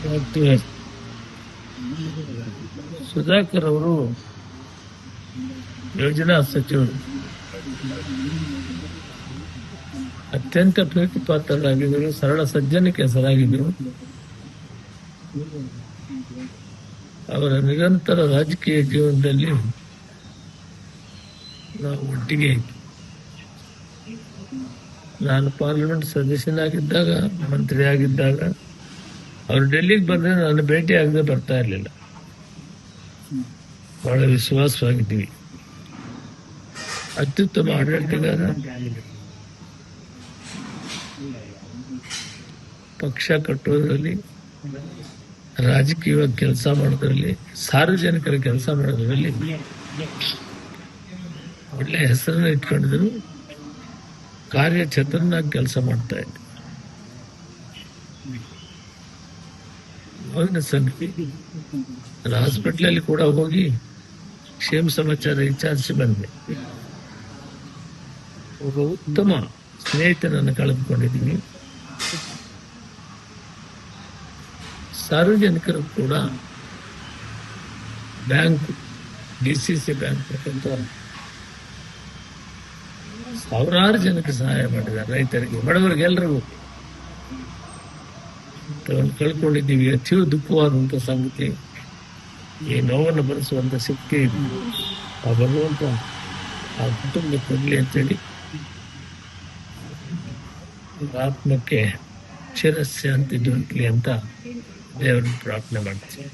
Doctor Sudhakar ಅವರು ಯೋಜನಾ ಸಚಿವರು ಅತ್ಯಂತ ಪ್ರೀತಿ ಪಾತ್ರರಾಗಿದ್ದರು, ಸರಳ ಸಜ್ಜನಿಕೆ ಹೆಸರಾಗಿದ್ದರು. ಅವರ ನಿರಂತರ ರಾಜಕೀಯ ಜೀವನದಲ್ಲಿ ನಾವು ಒಟ್ಟಿಗೆ ಇದ್ವಿ. ನಾನು ಪಾರ್ಲಿಮೆಂಟ್ ಸದಸ್ಯನಾಗಿದ್ದಾಗ, ಮಂತ್ರಿ ಆಗಿದ್ದಾಗ ಅವರು ಡೆಲ್ಲಿಗೆ ಬಂದರೆ ನಾನು ಭೇಟಿ ಆಗದೆ ಬರ್ತಾ ಇರಲಿಲ್ಲ. ಬಹಳ ವಿಶ್ವಾಸವಾಗಿದ್ದೀವಿ. ಅತ್ಯುತ್ತಮ ಆಡಳಿತಗಾರ, ಪಕ್ಷ ಕಟ್ಟುವುದರಲ್ಲಿ, ರಾಜಕೀಯವಾಗಿ ಕೆಲಸ ಮಾಡೋದ್ರಲ್ಲಿ, ಸಾರ್ವಜನಿಕರ ಕೆಲಸ ಮಾಡೋದ್ರಲ್ಲಿ ಒಳ್ಳೆ ಹೆಸರನ್ನು ಇಟ್ಕೊಂಡಿದ್ರು. ಕಾರ್ಯಚತುರನಾಗಿ ಕೆಲಸ ಮಾಡ್ತಾ ಇದ್ದೆ. ನೋವಿನ ಸಂಗತಿ, ಹಾಸ್ಪಿಟ್ಲಲ್ಲಿ ಕೂಡ ಹೋಗಿ ಕ್ಷೇಮ ಸಮಾಚಾರ ವಿಚಾರಿಸಿ ಬಂದೆ. ಒಬ್ಬ ಉತ್ತಮ ಸ್ನೇಹಿತನನ್ನು ಕಳೆದುಕೊಂಡಿದ್ದೀನಿ. ಸಾರ್ವಜನಿಕರು ಕೂಡ ಬ್ಯಾಂಕ್, DCC ಬ್ಯಾಂಕ್ ಸಾವಿರಾರು ಜನಕ್ಕೆ ಸಹಾಯ ಮಾಡಿದ್ದಾರೆ. ರೈತರಿಗೆ, ಬಡವರಿಗೆ, ಎಲ್ರಿಗೂ ಕಳ್ಕೊಂಡಿದ್ದೀವಿ. ಅತಿ ದುಃಖವಾದಂಥ ಸಂಗತಿ. ಈ ನೋವನ್ನು ಭರಿಸುವಂಥ ಶಕ್ತಿ ಆ ಭಗವಂತ ಆ ಕುಟುಂಬ ಕೊಡಲಿ ಅಂತೇಳಿ ಆತ್ಮಕ್ಕೆ ಚಿರಶಾಂತಿ ದೊರಕಲಿ ಅಂತ ದೇವರನ್ನು ಪ್ರಾರ್ಥನೆ ಮಾಡ್ತೀವಿ.